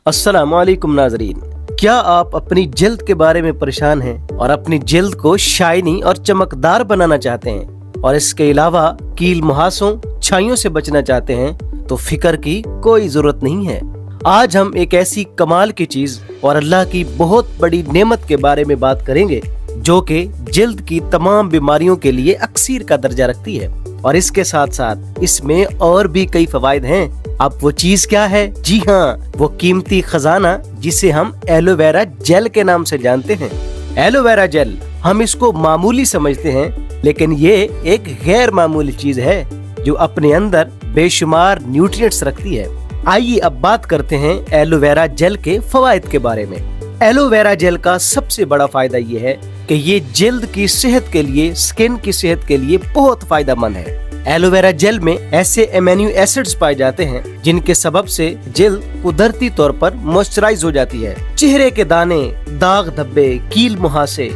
अस्सलामुअलैकुम नाज़रीन, क्या आप अपनी जल्द के बारे में परेशान हैं और अपनी जल्द को शाइनी और चमकदार बनाना चाहते हैं और इसके अलावा कील मुहासों छाइयों से बचना चाहते हैं? तो फिक्र की कोई जरूरत नहीं है। आज हम एक ऐसी कमाल की चीज और अल्लाह की बहुत बड़ी नेमत के बारे में बात करेंगे जो कि जल्द की तमाम बीमारियों के लिए अक्सीर का दर्जा रखती है और इसके साथ साथ इसमें और भी कई फवायद हैं। अब वो चीज क्या है? जी हाँ, वो कीमती खजाना जिसे हम एलोवेरा जेल के नाम से जानते हैं। एलोवेरा जेल, हम इसको मामूली समझते हैं, लेकिन ये एक गैर मामूली चीज है जो अपने अंदर बेशुमार न्यूट्रिएंट्स रखती है। आइए अब बात करते हैं एलोवेरा जेल के फवायद के बारे में। एलोवेरा जेल का सबसे बड़ा फायदा ये है कि ये जल्द की सेहत के लिए, स्किन की सेहत के लिए बहुत फायदेमंद है। एलोवेरा जेल में ऐसे एमिनो एसिड्स पाए जाते हैं जिनके सबब से जल्द कुदरती तौर पर मॉइस्चराइज हो जाती है। चेहरे के दाने, दाग धब्बे, कील मुहासे,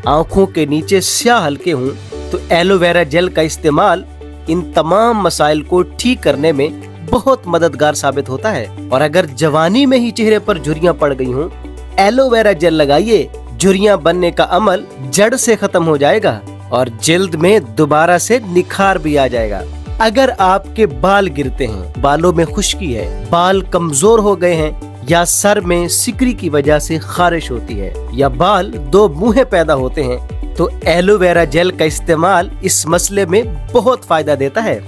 आँखों के नीचे स्याह हल्के हों तो एलोवेरा जेल का इस्तेमाल इन तमाम मसाइल को ठीक करने में बहुत मददगार साबित होता है। और अगर जवानी में ही चेहरे पर झुर्रियां पड़ गई हों, एलोवेरा जेल लगाइए, झुर्रियां बनने का अमल जड़ से खत्म हो जाएगा और जल्द में दोबारा से निखार भी आ जाएगा। अगर आपके बाल गिरते हैं, बालों में खुश्की है, बाल कमजोर हो गए हैं या सर में सिकरी की वजह से खारिश होती है या बाल दो मुँहे पैदा होते हैं, तो एलोवेरा जेल का इस्तेमाल इस मसले में बहुत फायदा देता है।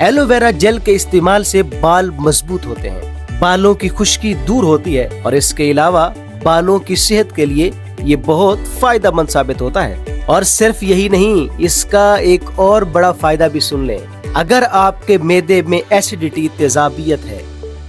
एलोवेरा जेल के इस्तेमाल से बाल मजबूत होते हैं, बालों की खुश्की दूर होती है और इसके अलावा बालों की सेहत के लिए ये बहुत फायदेमंद साबित होता है। और सिर्फ यही नहीं, इसका एक और बड़ा फायदा भी सुन लें। अगर आपके मैदे में एसिडिटी, तेजाबियत है,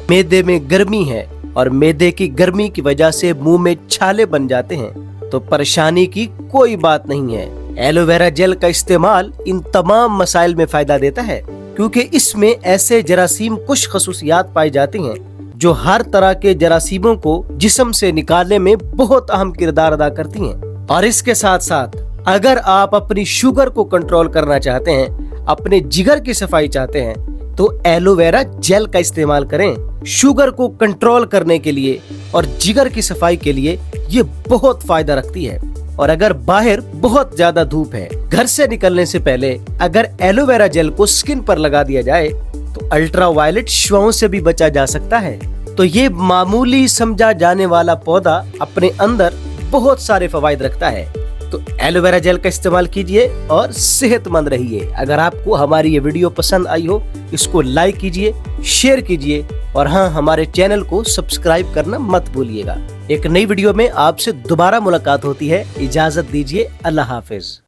मैदे में गर्मी है और मैदे की गर्मी की वजह से मुंह में छाले बन जाते हैं, तो परेशानी की कोई बात नहीं है। एलोवेरा जेल का इस्तेमाल इन तमाम मसाइल में फायदा देता है क्योंकि इसमें ऐसे जरासीम कुछ खसूसियात पाई जाती हैं जो हर तरह के जरासीमों को जिस्म से निकालने में बहुत अहम किरदार अदा करती हैं। और इसके साथ साथ अगर आप अपनी शुगर को कंट्रोल करना चाहते हैं, अपने जिगर की सफाई चाहते हैं, तो एलोवेरा जेल का इस्तेमाल करें। शुगर को कंट्रोल करने के लिए और जिगर की सफाई के लिए ये बहुत फायदा रखती है। और अगर बाहर बहुत ज्यादा धूप है, घर से निकलने से पहले अगर एलोवेरा जेल को स्किन पर लगा दिया जाए तो अल्ट्रावायलेट शुआओं से भी बचा जा सकता है। तो ये मामूली समझा जाने वाला पौधा अपने अंदर बहुत सारे फवायद रखता है। तो एलोवेरा जेल का इस्तेमाल कीजिए और सेहतमंद रहिए। अगर आपको हमारी ये वीडियो पसंद आई हो, इसको लाइक कीजिए, शेयर कीजिए और हाँ, हमारे चैनल को सब्सक्राइब करना मत भूलिएगा। एक नई वीडियो में आपसे दोबारा मुलाकात होती है। इजाजत दीजिए, अल्लाह हाफिज।